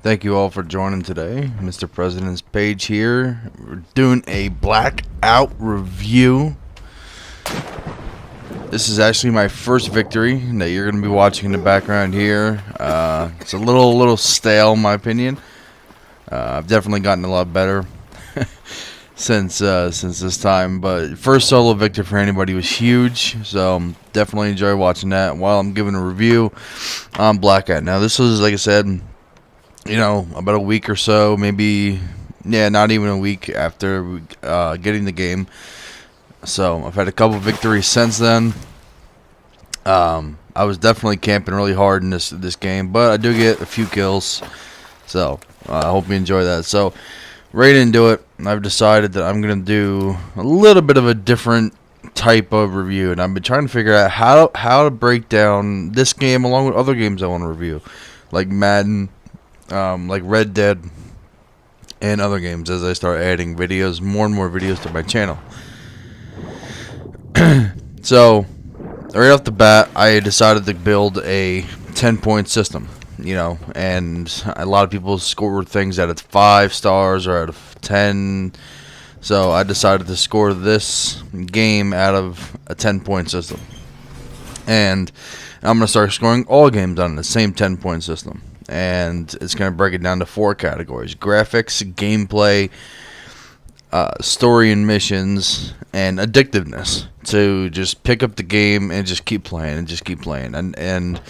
Thank you all for joining today. Mr. President's page here. We're doing a Blackout review. This is actually my first victory that you're going to be watching in the background here. It's a little stale in my opinion. I've definitely gotten a lot better since this time, but first solo victory for anybody was huge, so definitely enjoy watching that while I'm giving a review on Blackout. Now this was, like I said, about a week or so, maybe, not even a week after getting the game. So I've had a couple victories since then. I was definitely camping really hard in this game, but I do get a few kills. So I hope you enjoy that. So right into it, I've decided that I'm gonna do a little bit of a different type of review, and I've been trying to figure out how to break down this game along with other games I want to review, like Madden, like Red Dead, and other games, as I start adding videos, more and more videos to my channel. So right off the bat, I decided to build a 10-point system, and a lot of people score things out of 5 stars or out of 10. So I decided to score this game out of a 10-point system, and I'm gonna start scoring all games on the same 10-point system. And it's going to break it down to 4 categories: graphics, gameplay, story and missions, and addictiveness. To just pick up the game and just keep playing and just keep playing. And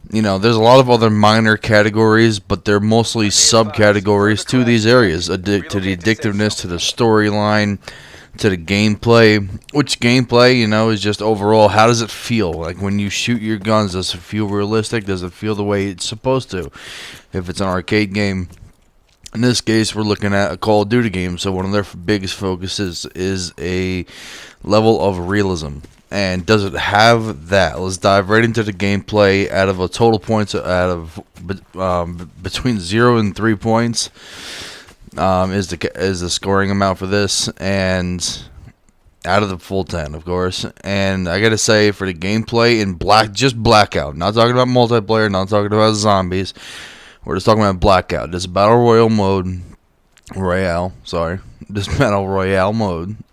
there's a lot of other minor categories, but they're mostly subcategories to these areas. To the addictiveness, to the storyline, to the gameplay, which gameplay, is just overall, how does it feel? Like when you shoot your guns, does it feel realistic? Does it feel the way it's supposed to? If it's an arcade game, in this case, we're looking at a Call of Duty game, so one of their biggest focuses is a level of realism. And does it have that? Let's dive right into the gameplay. Out of a total points, out of between 0 and 3 points, is the scoring amount for this, and out of the full 10, of course. And I gotta say, for the gameplay in Blackout, not talking about multiplayer, not talking about zombies, we're just talking about Blackout. This battle royale mode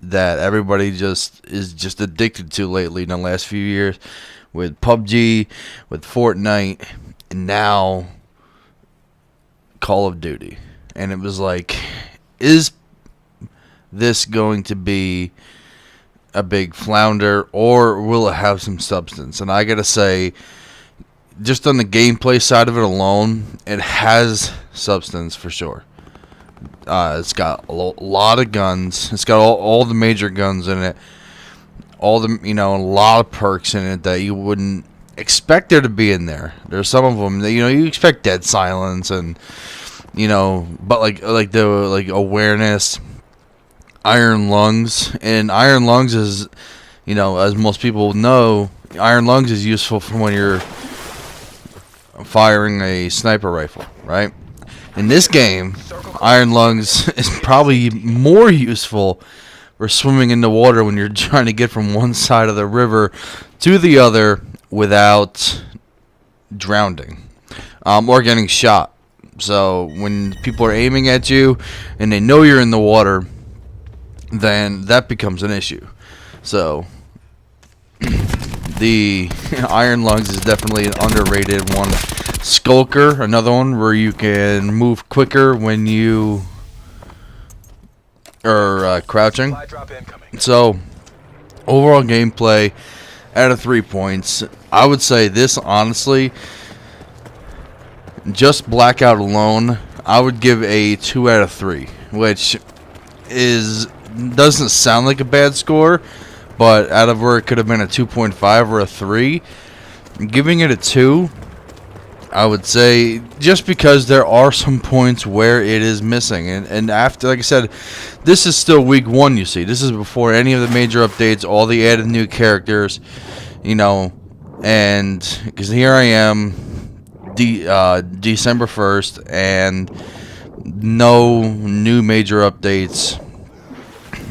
that everybody is just addicted to lately in the last few years, with PUBG, with Fortnite, and now Call of Duty. And it was like, is this going to be a big flounder, or will it have some substance? And I gotta say, just on the gameplay side of it alone, it has substance for sure. It's got a lot of guns. It's got all the major guns in it. A lot of perks in it that you wouldn't expect there to be in there. There's some of them that you expect dead silence and but like awareness, iron lungs. And iron lungs is, as most people know, iron lungs is useful for when you're firing a sniper rifle, right? In this game, iron lungs is probably more useful for swimming in the water when you're trying to get from one side of the river to the other without drowning, or getting shot. So when people are aiming at you and they know you're in the water, then that becomes an issue. So the iron lungs is definitely an underrated one. Skulker, another one where you can move quicker when you are crouching. So overall gameplay, out of 3 points, I would say this, honestly, just Blackout alone, I would give a 2 out of 3, which doesn't sound like a bad score, but out of where it could have been a 2.5 or a 3, giving it a 2, I would say, just because there are some points where it is missing. And after, like I said, this is still week 1, you see. This is before any of the major updates, all the added new characters, and because here I am, December 1st, and no new major updates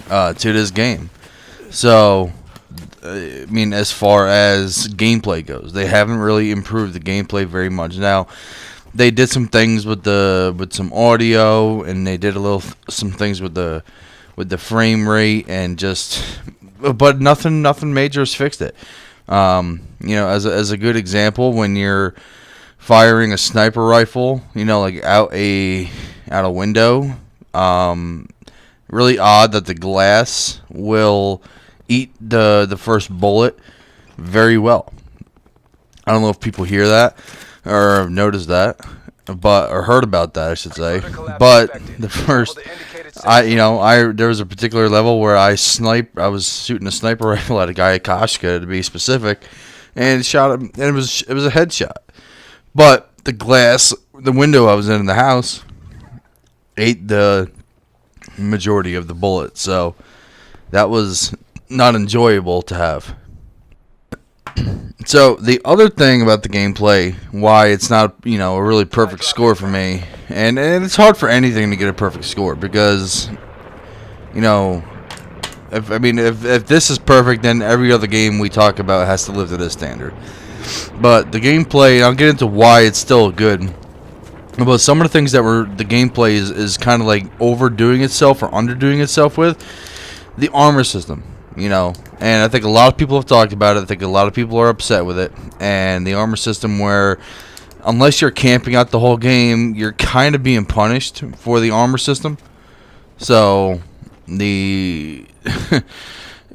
to this game. So I mean, as far as gameplay goes, they haven't really improved the gameplay very much. Now, They did some things with some audio, and they did some things with the frame rate, and but nothing major has fixed it. As a good example, when you're firing a sniper rifle, like out a window, really odd that the glass will eat the first bullet very well. I don't know if people hear that or have noticed that, or heard about that, I should say. But the first, there was a particular level where I was shooting a sniper rifle at a guy at Koshka, to be specific, and shot him, and it was a headshot. But the window I was in the house, ate the majority of the bullets, so that was not enjoyable to have. So the other thing about the gameplay, why it's not a really perfect score for me, and it's hard for anything to get a perfect score, because if this is perfect, then every other game we talk about has to live to this standard. But the gameplay, I'll get into why it's still good. But some of the things that the gameplay is kind of like overdoing itself or underdoing itself with, the armor system, and I think a lot of people have talked about it. I think a lot of people are upset with it, and the armor system where, unless you're camping out the whole game, you're kind of being punished for the armor system. So where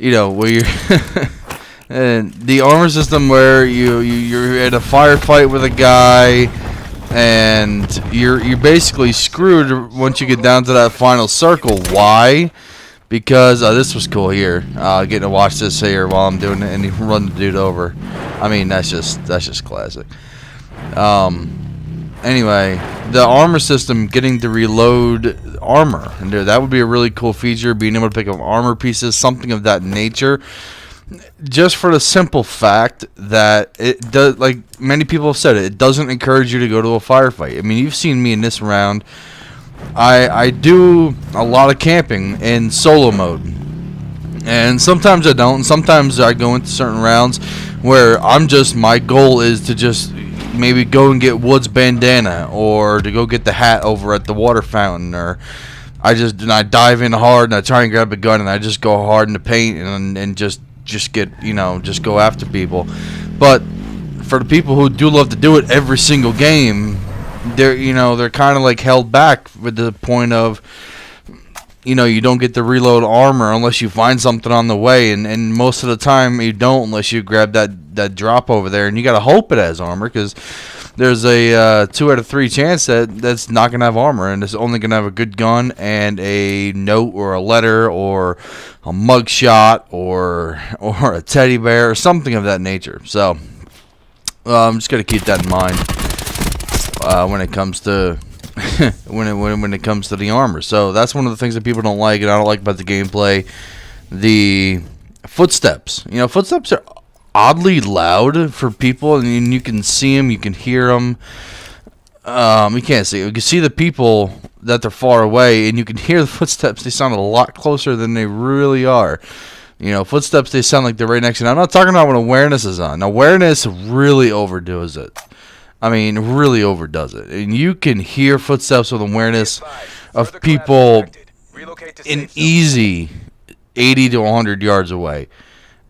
you're and the armor system where you're in a firefight with a guy, and you're basically screwed once you get down to that final circle. Why? Because this was cool here. Getting to watch this here while I'm doing it, and you run the dude over. I mean, that's just classic. Anyway, the armor system, getting to reload armor, and that would be a really cool feature. Being able to pick up armor pieces, something of that nature. Just for the simple fact that it does, like many people have said, it doesn't encourage you to go to a firefight. I mean, you've seen me in this round. I do a lot of camping in solo mode, and sometimes I don't, and sometimes I go into certain rounds where my goal is to just maybe go and get Wood's bandana, or to go get the hat over at the water fountain, or I dive in hard and I try and grab a gun and I just go hard in the paint and just get, just go after people. But for the people who do love to do it every single game, they're kind of like held back with the point of, you don't get to reload armor unless you find something on the way, and most of the time you don't unless you grab that drop over there, and you gotta hope it has armor, because there's a 2 out of 3 chance that's not gonna have armor, and it's only gonna have a good gun and a note or a letter or a mug shot or a teddy bear or something of that nature. So I'm just gonna keep that in mind when it comes to when it comes to the armor. So that's one of the things that people don't like, and I don't like about the gameplay. The footsteps. Footsteps are oddly loud for people, and you can see them, you can hear them. You can't see. You can see the people that they're far away, and you can hear the footsteps. They sound a lot closer than they really are. Footsteps, they sound like they're right next to you. I'm not talking about when awareness is on. Awareness really overdoes it. I mean, really overdoes it. And you can hear footsteps with awareness of people in easy 80 to 100 yards away.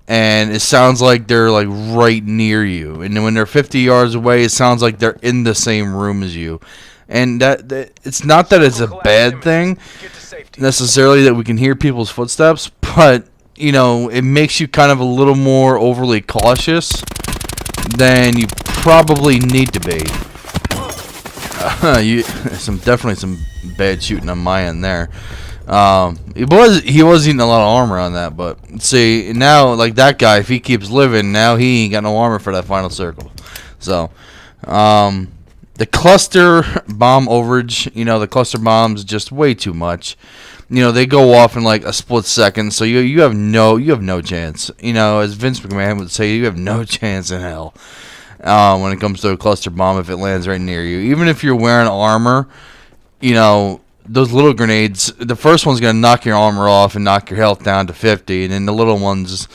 And it sounds like they're like right near you. And when they're 50 yards away, it sounds like they're in the same room as you. And that it's not that it's a bad thing necessarily that we can hear people's footsteps, but it makes you kind of a little more overly cautious than you probably need to be. Definitely some bad shooting on my end there. He was eating a lot of armor on that, but see, now, like that guy, if he keeps living, now he ain't got no armor for that final circle. So the cluster bomb overage, the cluster bombs, just way too much. They go off in like a split second, so you have no chance. As Vince McMahon would say, you have no chance in hell when it comes to a cluster bomb if it lands right near you. Even if you're wearing armor, those little grenades, the first one's going to knock your armor off and knock your health down to 50, and then the little ones,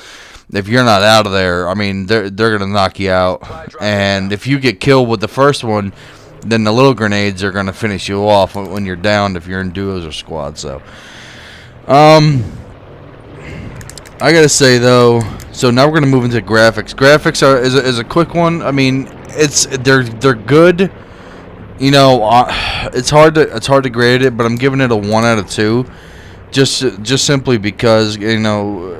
if you're not out of there, I mean, they're going to knock you out. And if you get killed with the first one, then the little grenades are gonna finish you off when you're down if you're in duos or squads. So, I gotta say though, so now we're gonna move into graphics. Graphics is a quick one. I mean, they're good. You know, it's hard to grade it, but I'm giving it a 1 out of 2, just simply because, you know,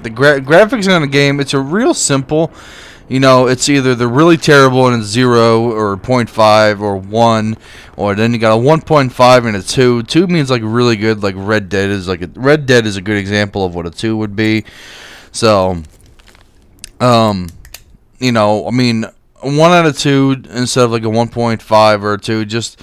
the graphics in the game, it's a real simple. You know, it's either they're really terrible and it's 0 or 0.5 or 1, or then you got a 1.5 and a 2. 2 means like really good, like Red Dead is like Red Dead is a good example of what a 2 would be. So, you know, I mean, a 1 out of 2 instead of like a 1.5 or a 2. Just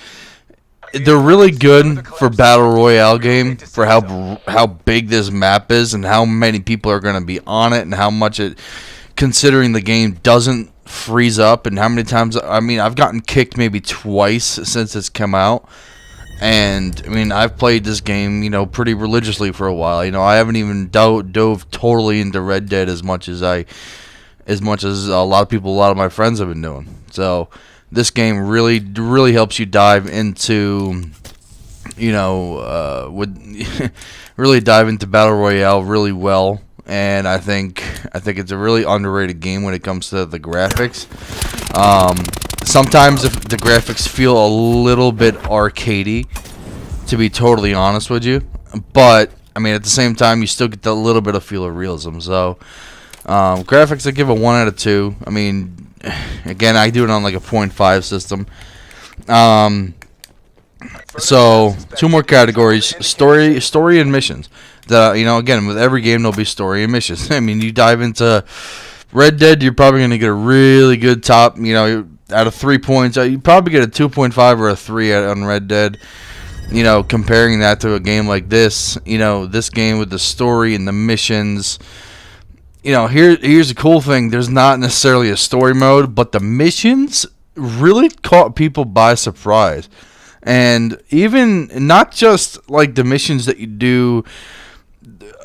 they're really good for battle royale game, for how big this map is and how many people are going to be on it and how much it. Considering the game doesn't freeze up, and how many times, I mean, I've gotten kicked maybe twice since it's come out, and I mean, I've played this game, you know, pretty religiously for a while. You know, I haven't even dove totally into Red Dead as much as a lot of people, a lot of my friends have been doing. So this game really helps you dive into, you know, really dive into battle royale really well. And I think it's a really underrated game when it comes to the graphics. Sometimes if the graphics feel a little bit arcadey, to be totally honest with you. But I mean, at the same time, you still get a little bit of feel of realism. So graphics, I give a 1 out of 2. I mean, again, I do it on like a 0.5 system. So 2 more categories: story and missions. You know, again, with every game there'll be story and missions. I mean, you dive into Red Dead, you're probably going to get a really good top, you know, out of 3 points. You probably get a 2.5 or a 3 on Red Dead. You know, comparing that to a game like this, you know, this game with the story and the missions. You know, here's the cool thing. There's not necessarily a story mode, but the missions really caught people by surprise. And even not just like the missions that you do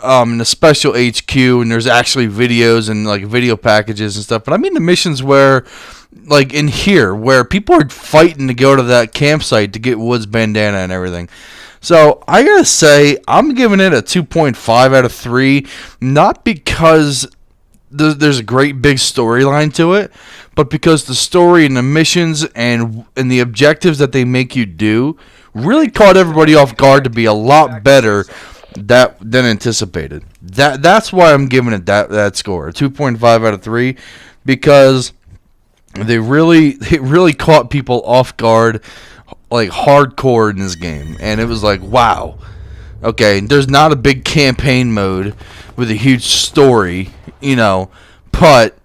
in the special HQ, and there's actually videos and like video packages and stuff, but I mean the missions where, like in here, where people are fighting to go to that campsite to get Wood's bandana and everything. So I gotta say, I'm giving it a 2.5 out of 3, not because there's a great big storyline to it, but because the story and the missions and the objectives that they make you do really caught everybody off guard to be a lot better than anticipated. That's why I'm giving it that score, a 2.5 out of 3, because they really caught people off guard, like hardcore in this game, and it was like, wow, okay, there's not a big campaign mode with a huge story, you know, but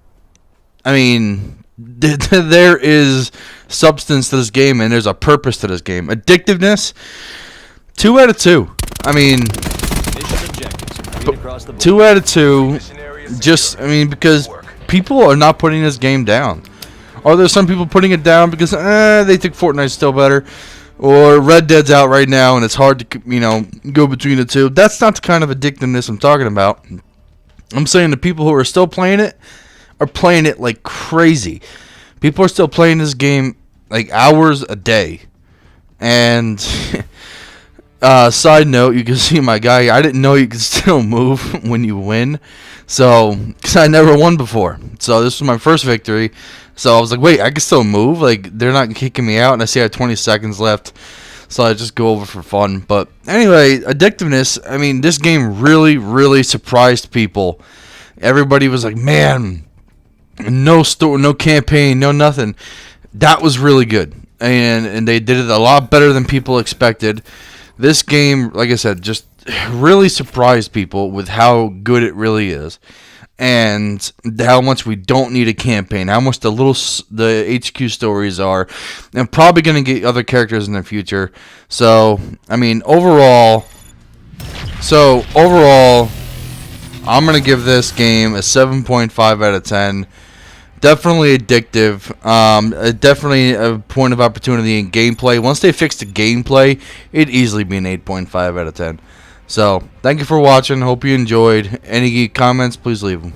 I mean, there is substance to this game, and there's a purpose to this game. Addictiveness, 2 out of 2. I mean, 2 out of 2. Just, I mean, because people are not putting this game down. Are there some people putting it down because they think Fortnite's still better, or Red Dead's out right now and it's hard to, you know, go between the two? That's not the kind of addictiveness I'm talking about. I'm saying the people who are still playing it are playing it like crazy. People are still playing this game like hours a day. And side note, you can see my guy. I didn't know you could still move when you win. So, because I never won before. So this was my first victory. So I was like, wait, I can still move? Like, they're not kicking me out. And I see I have 20 seconds left. So I just go over for fun. But anyway, addictiveness. I mean, this game really surprised people. Everybody was like, man, no store, no campaign, no nothing. That was really good. And they did it a lot better than people expected. This game, like I said, just really surprised people with how good it really is. And how much we don't need a campaign, how much the HQ stories are, and probably going to get other characters in the future. So, I mean, overall, I'm going to give this game a 7.5 out of 10. Definitely addictive. Definitely a point of opportunity in gameplay. Once they fix the gameplay, it'd easily be an 8.5 out of 10. So, thank you for watching. Hope you enjoyed. Any comments, please leave them.